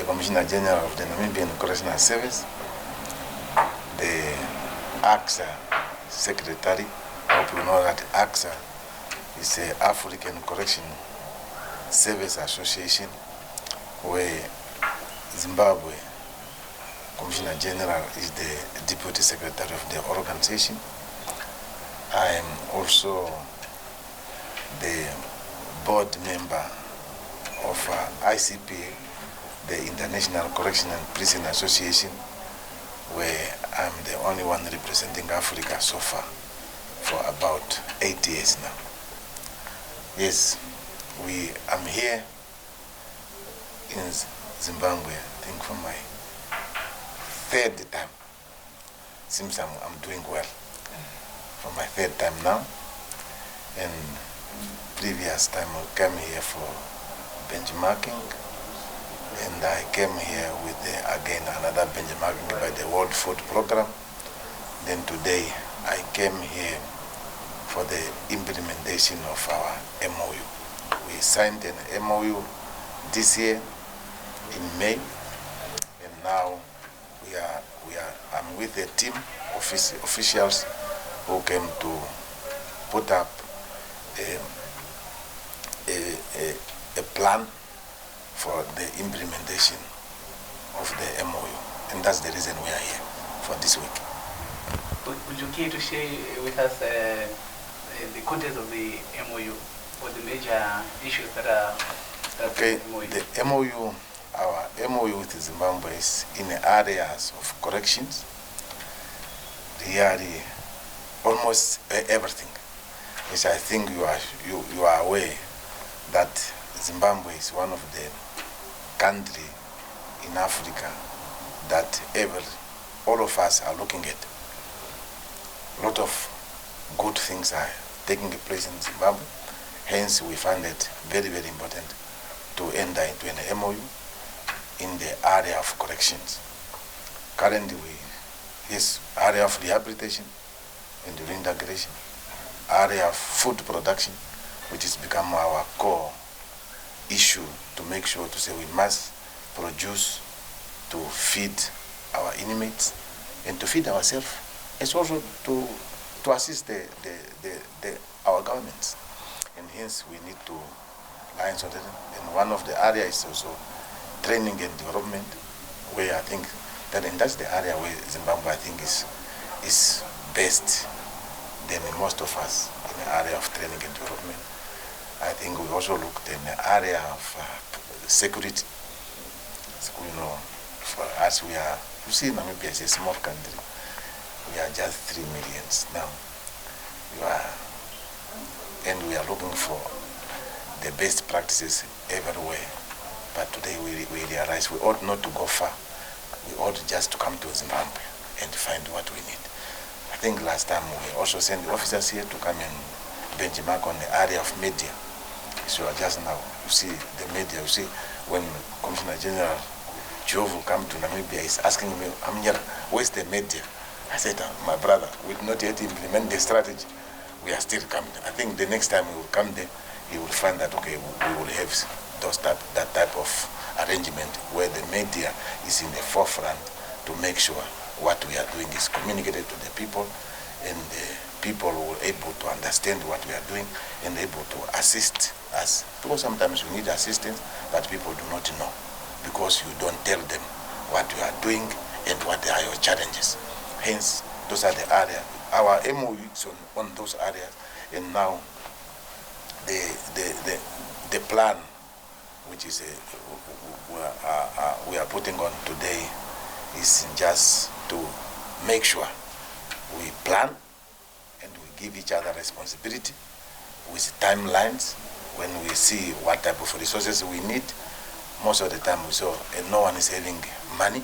the Commissioner General of the Namibian Correctional Service, the AXA Secretary. I hope you know that AXA is the African Correctional Service Association, where Zimbabwe Commissioner General is the Deputy Secretary of the organization. I am also the board member of ICP, the International Correctional and Prison Association, where I'm the only one representing Africa so far for about 8 years now. Yes, I'm here in Zimbabwe, I think for my third time. Seems I'm doing well. For my third time now. And previous time I came here for benchmarking, and I came here with again another benchmarking by the World Food Program. Then today I came here for the implementation of our MOU. We signed an MOU this year in May, and now I'm with a team of officials who came to put up a plan for the implementation of the MOU, and that's the reason we are here for this week. Would you care to share with us the contents of the MOU or the major issues that are okay, the MOU, our MOU with Zimbabwe is in the areas of corrections, really almost everything. Yes, I think you are aware that Zimbabwe is one of the countries in Africa that all of us are looking at. A lot of good things are taking place in Zimbabwe. Hence, we find it very, very important to enter into an MOU in the area of corrections. Currently, this area of rehabilitation and reintegration, area of food production, which has become our core issue to make sure to say we must produce to feed our inmates and to feed ourselves. It's also to assist our governments, and hence we need to line on that. And one of the areas is also training and development, where I think that's the area where Zimbabwe I think is best than most of us in the area of training and development. I think we also looked in the area of security. So, for us you see Namibia is a small country. We are just 3 million now. And we are looking for the best practices everywhere. But today we realize we ought not to go far. We ought just to come to Zimbabwe and find what we need. I think last time we also sent the officers here to come and benchmark on the area of media. So just now, you see the media, you see when Commissioner General Chihobvu come to Namibia, he's asking me, Hamunyela, where's the media? I said, my brother, we did not yet implement the strategy. We are still coming. I think the next time we will come there, he will find that, okay, we will have that type of arrangement where the media is in the forefront to make sure what we are doing is communicated to the people, and the people will be able to understand what we are doing and able to assist us. Because sometimes we need assistance that people do not know, because you don't tell them what you are doing and what are your challenges. Hence, those are the areas. Our MOU is on those areas, and now the plan, which is we are putting on today, is just to make sure we plan and we give each other responsibility with timelines. When we see what type of resources we need, most of the time we saw no one is having money,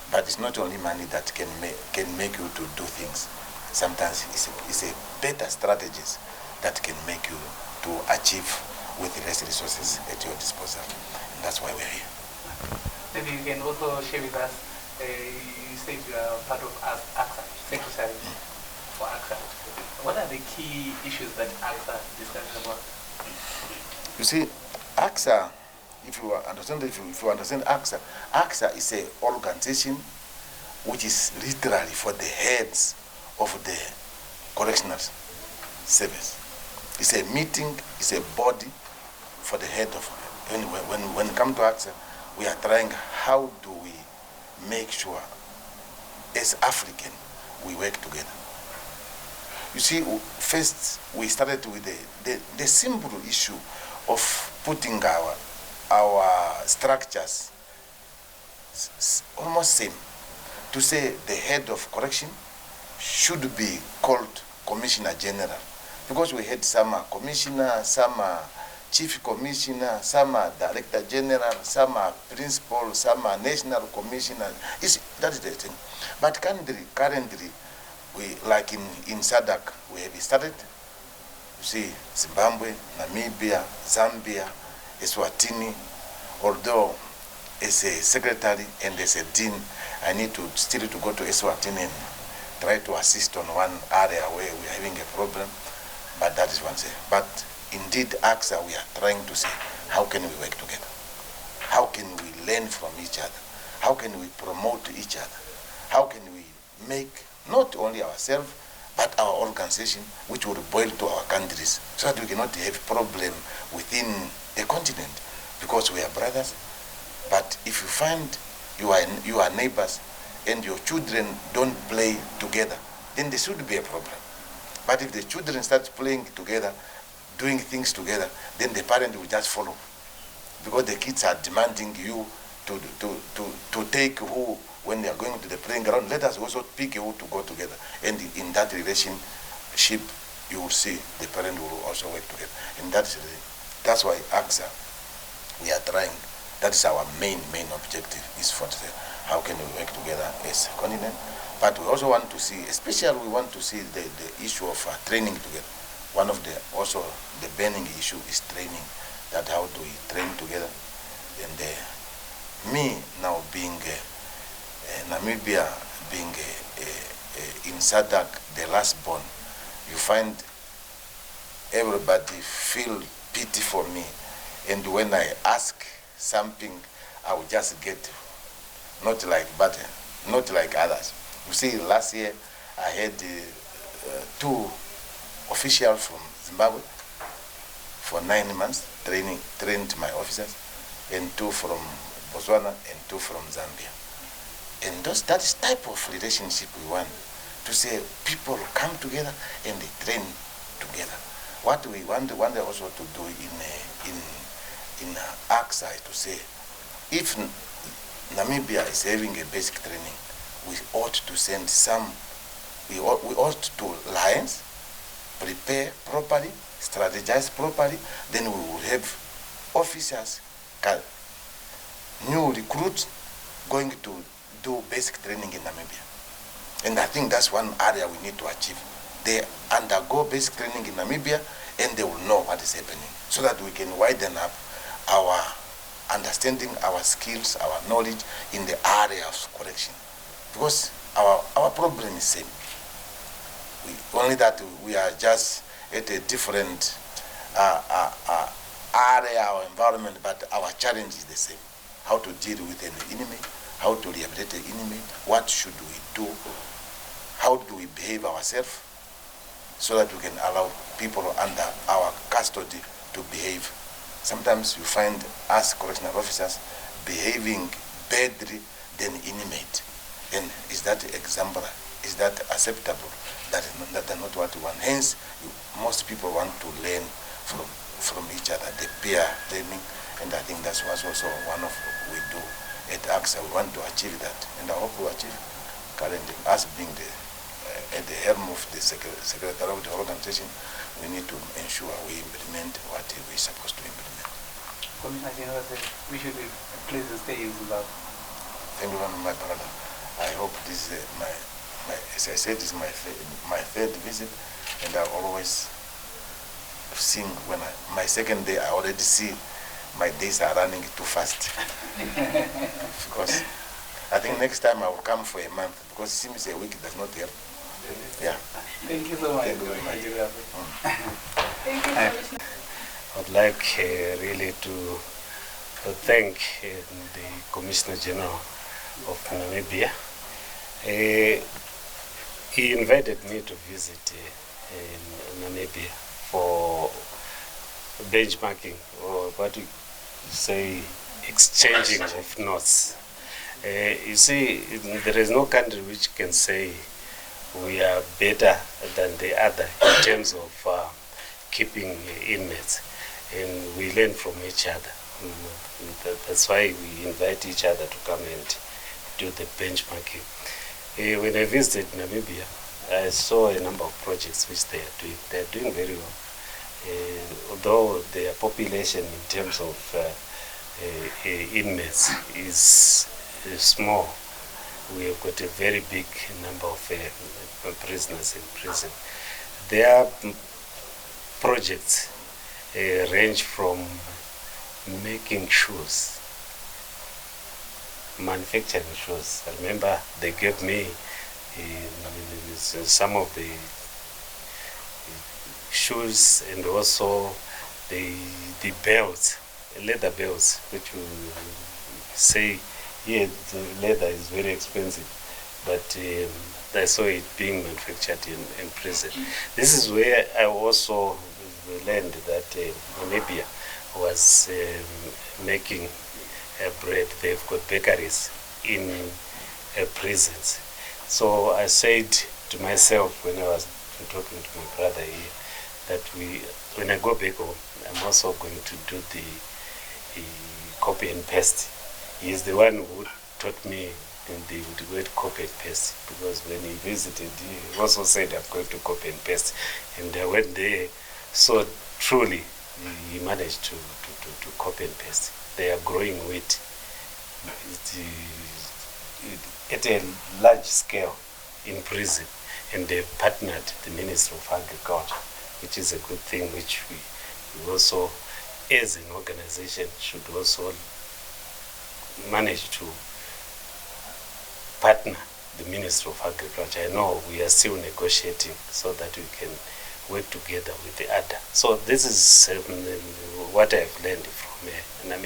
but it's not only money that can make you to do things. Sometimes it's a better strategies that can make you to achieve with less resources at your disposal. And that's why we're here. Maybe you can also share with us, you said you are part of AXA, Secretary for AXA. What are the key issues that AXA discusses about? You see, AXA if you understand AXA, AXA is an organization which is literally for the heads of the correctional service. It's a meeting, it's a body for the head of. When it comes to AXA, we are trying how do we make sure as African we work together. You see, first we started with the simple issue of putting our structures almost same. To say the head of correction should be called Commissioner General, because we had some are commissioner, some are chief commissioner, some are director general, some are principal, some are national commissioner. That is the thing. But currently, we like in SADC, we have started. You see, Zimbabwe, Namibia, Zambia, Eswatini. Although as a secretary and as a dean, I need to still to go to Eswatini and try to assist on one area where we are having a problem. But that is one thing. But indeed, AXA, we are trying to say, how can we work together? How can we learn from each other? How can we promote each other? How can we make not only ourselves, but our organization, which will boil to our countries, so that we cannot have problem within a continent, because we are brothers. But if you find you are neighbors and your children don't play together, then there should be a problem. But if the children start playing together, doing things together, then the parent will just follow, because the kids are demanding you to take who when they are going to the playing ground. Let us also pick who to go together, and in that relationship, you will see the parent will also work together, and that's why AXA, we are trying. That is our main objective, is for how can we work together as a continent. But we also want to see, especially we want to see the issue of training together. One of the burning issue is training. That how do we train together? And me now being Namibia, being in SADC, the last born, you find everybody feel pity for me. And when I ask something, I will just get not like others. You see, last year I had 2 officials from Zimbabwe for 9 months, trained my officers, and 2 from Botswana and 2 from Zambia. And that is type of relationship we want, to say people come together and they train together. What we want also to do in AXA is to say, if Namibia is having a basic training, we ought to send some, we ought to alliance, prepare properly, strategize properly, then we will have officers, new recruits going to do basic training in Namibia. And I think that's one area we need to achieve. They undergo basic training in Namibia and they will know what is happening, so that we can widen up our understanding, our skills, our knowledge in the area of correction. Because our problem is same. Only that we are just at a different area or environment, but our challenge is the same. How to deal with an enemy, how to rehabilitate an enemy, what should we do, how do we behave ourselves, so that we can allow people under our custody to behave. Sometimes you find us correctional officers behaving badly than inmate. And is that exemplary? Is that acceptable? That is not what we want. Hence, most people want to learn from each other, the peer learning, and I think that's what's also one of what we do at AXA. We want to achieve that, and I hope we achieve. Currently, us being at the helm of the secretary of the organization, we need to ensure we implement what we're supposed to implement. Commissioner General said we should be pleased to stay in Zimbabwe. Thank you very much, my brother. I hope this is as I said, this is my third visit, and I always sing when my second day. I already see my days are running too fast. Because I think next time I will come for a month, because it seems a week does not help. Yeah. Thank you so much. Thank you very much. Thank you, Commissioner. I'd like really to thank the Commissioner General of Namibia. He invited me to visit Namibia for benchmarking, or what you say, exchanging of notes. You see, there is no country which can say we are better than the other in terms of keeping inmates, and we learn from each other. That's why we invite each other to come and do the benchmarking. When I visited Namibia, I saw a number of projects which they are doing. They are doing very well. Although their population in terms of inmates is small, we have got a very big number of prisoners in prison. Their projects range from making shoes, manufacturing shoes. I remember they gave me some of the shoes, and also the belts, leather belts, which you say here the leather is very expensive, but I saw it being manufactured in prison. This is where I also learned that Namibia was making bread. They've got bakeries in prisons. So I said to myself when I was talking to my brother here that when I go back home, I'm also going to do the copy and paste. He's the one who taught me the word copy and paste, because when he visited, he also said, I'm going to copy and paste. And I went there, so truly he managed to copy and paste. They are growing wheat at a large scale in prison, and they partnered the Ministry of Agriculture, which is a good thing, which we also, as an organization, should also manage to partner the Ministry of Agriculture. I know we are still negotiating so that we can work together with the other. So this is what I've learned from Namibia.